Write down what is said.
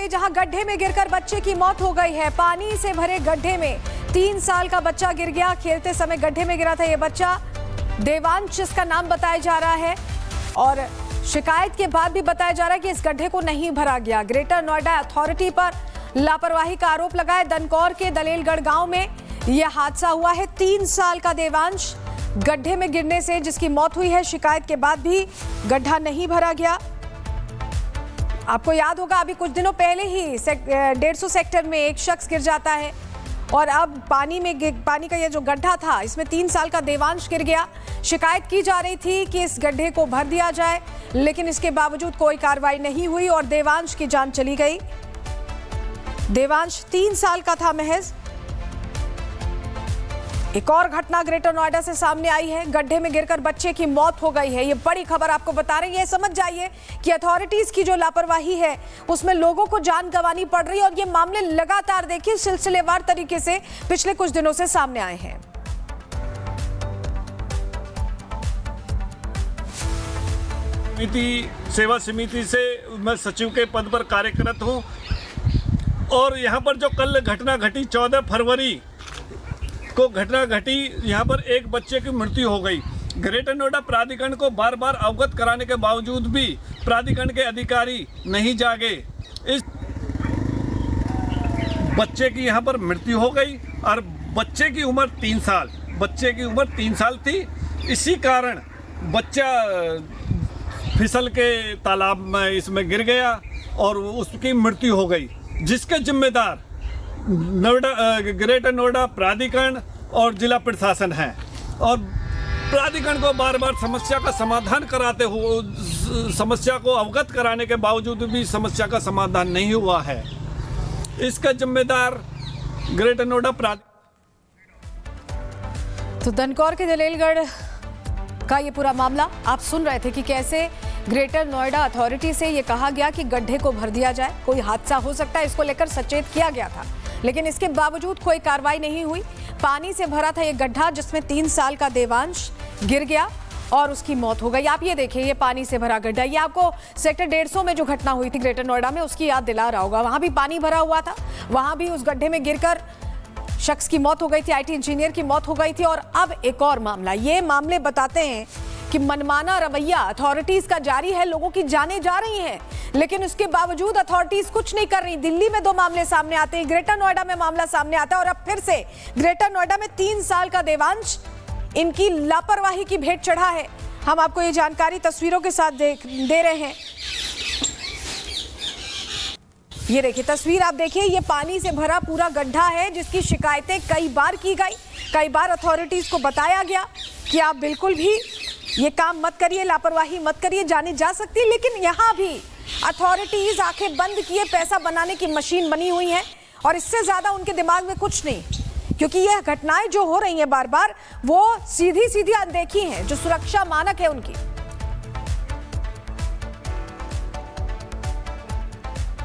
से जहां गड्ढे में गिरकर बच्चे की मौत हो गई है। पानी से भरे गड्ढे में 3 साल का बच्चा गिर गया। खेलते समय गड्ढे में गिरा था ये बच्चा। देवांश इसका नाम बताया जा रहा है और शिकायत के बाद भी बताया जा रहा है कि इस गड्ढे को नहीं भरा गया। ग्रेटर नोएडा अथॉरिटी पर लापरवाही का आरोप लगाए। दनकौर के दलेलगढ़ गांव में यह हादसा हुआ है। 3 साल का देवांश गड्ढे में गिरने से जिसकी मौत हुई है। शिकायत के बाद भी गड्ढा नहीं भरा गया। आपको याद होगा अभी कुछ दिनों पहले ही 150 सेक्टर में एक शख्स गिर जाता है और अब पानी का ये जो गड्ढा था इसमें 3 साल का देवांश गिर गया। शिकायत की जा रही थी कि इस गड्ढे को भर दिया जाए, लेकिन इसके बावजूद कोई कार्रवाई नहीं हुई और देवांश की जान चली गई। देवांश 3 साल का था महज। एक और घटना ग्रेटर नोएडा से सामने आई है। गड्ढे में गिरकर बच्चे की मौत हो गई है। ये बड़ी खबर आपको बता रही है। समझ जाइए कि अथॉरिटीज की जो लापरवाही है उसमें लोगों को जान गंवानी पड़ रही है और ये मामले लगातार देखिए सिलसिलेवार तरीके से पिछले कुछ दिनों से सामने आए हैं। सेवा समिति से मैं सचिव के पद पर कार्यरत हूं और यहां पर जो कल घटना घटी 14 फरवरी को घटना घटी, यहाँ पर एक बच्चे की मृत्यु हो गई। ग्रेटर नोएडा प्राधिकरण को बार बार अवगत कराने के बावजूद भी प्राधिकरण के अधिकारी नहीं जागे। इस बच्चे की यहाँ पर मृत्यु हो गई और बच्चे की उम्र 3 साल थी। इसी कारण बच्चा फिसल के तालाब में इसमें गिर गया और उसकी मृत्यु हो गई, जिसके जिम्मेदार ग्रेटर नोएडा प्राधिकरण और जिला प्रशासन है। और प्राधिकरण को बार बार समस्या का समाधान कराते हुए समस्या को अवगत कराने के बावजूद भी समस्या का समाधान नहीं हुआ है। इसका जिम्मेदार ग्रेटर नोएडा तो दनकौर के दलेलगढ़ का ये पूरा मामला आप सुन रहे थे कि कैसे ग्रेटर नोएडा अथॉरिटी से ये कहा गया कि गड्ढे को भर दिया जाए, कोई हादसा हो सकता है, इसको लेकर सचेत किया गया था, लेकिन इसके बावजूद कोई कार्रवाई नहीं हुई। पानी से भरा था ये गड्ढा जिसमें 3 साल का देवांश गिर गया और उसकी मौत हो गई। आप ये देखिए, ये पानी से भरा गड्ढा, ये आपको सेक्टर 150 में जो घटना हुई थी ग्रेटर नोएडा में उसकी याद दिला रहा होगा। वहां भी पानी भरा हुआ था, वहां भी उस गड्ढे में गिरकर शख्स की मौत हो गई थी, आईटी इंजीनियर की मौत हो गई थी। और अब एक और मामला, ये मामले बताते हैं कि मनमाना रवैया अथॉरिटीज का जारी है। लोगों की जानें जा रही हैं, लेकिन उसके बावजूद अथॉरिटीज कुछ नहीं कर रही। दिल्ली में 2 मामले सामने आते हैं, ग्रेटर नोएडा में मामला सामने आता है और अब फिर से ग्रेटर नोएडा में 3 साल का देवांश इनकी लापरवाही की भेंट चढ़ा है। हम आपको ये जानकारी तस्वीरों के साथ दे रहे हैं। ये देखिए तस्वीर, आप देखिए, ये पानी से भरा पूरा गड्ढा है जिसकी शिकायतें कई बार की गई। कई बार अथॉरिटीज को बताया गया कि आप बिल्कुल भी ये काम मत करिए, लापरवाही मत करिए, जाने जा सकती है। लेकिन यहाँ भी अथॉरिटीज आंखें बंद किए पैसा बनाने की मशीन बनी हुई है और इससे ज्यादा उनके दिमाग में कुछ नहीं, क्योंकि यह घटनाएं जो हो रही हैं बार बार वो सीधी सीधी अनदेखी हैं जो सुरक्षा मानक है उनकी।